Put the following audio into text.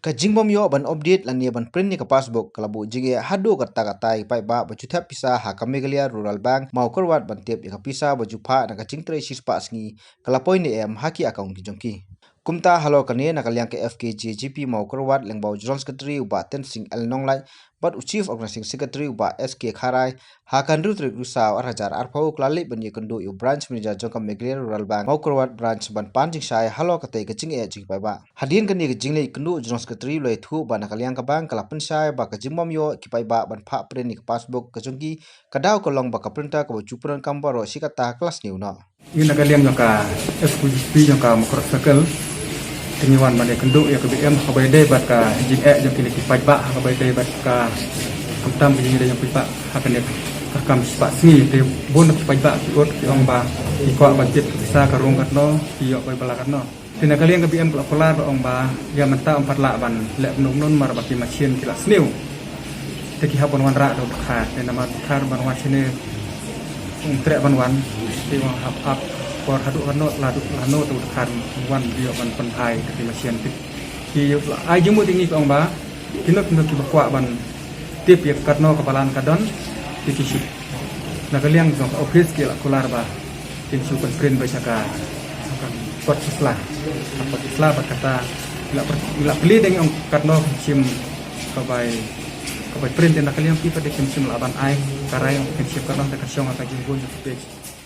Ka jingbom yo ban update lan ban print ni ka passbook kalabu jige hadu kata pai ba bajuta pisa ha ka Meghalaya Rural Bank mau korwat ban tep ka pisa bajupha na ka jingtre sispa sngi kalapoi ni em haki account ki jongki. Kumta halo kane na kalyang ke FKJ GP mau korwat lengbau General Secretary uba ten sing el nonglai but Chief Organizing Secretary uba SK Kharai ha kan ru tri sa arhajar arpau klali ban ye kundu yu branch manager jongka Meghalaya Rural Bank mau korwat branch ban panjing sai halo kate ka jing e jing pai ba hadin kan ye jing le kundu General Secretary loi thu ba na kalyang ka bank kala pensai ba ka jingbom yo ki pai ba ban pha print ni ka passbook ka jongki kadaw ko long ba ka printer ka chupran kambaro sikata kelas new no Ina kalian jangka FPP jangka makro circle tingiwan mane kenduk ya ke BM ka bayde bat ka jing jang kini ki pajba ka bayde bat ka kamtam jing yang pajba akan ya ka kam spa sni te bon ki pajba ki ot ki ong ba ki ko budget bisa ka rong katno ki yo bay bala katno tina kalian ke BM ka polar ong ba ya menta 4 la ban lek nung non mar baki machine ki la sniu te ki habon wan ra do kha te nama khar ban wan sini tre ban wan ti wan hap por hadu kano ladu lano tu kan wan dia ban pentai ke masian ki ai jemu tingi ong ba kinok ki bakwa ban tip ya katno kapalan kadon ti ki na kaliang jong office ki la kular ba tin su print ba saka pot sla kata la beli dengan katno sim kabai print na kaliang pi pada sim laban ai karai ong sim katno ta kasyong ka jimbun page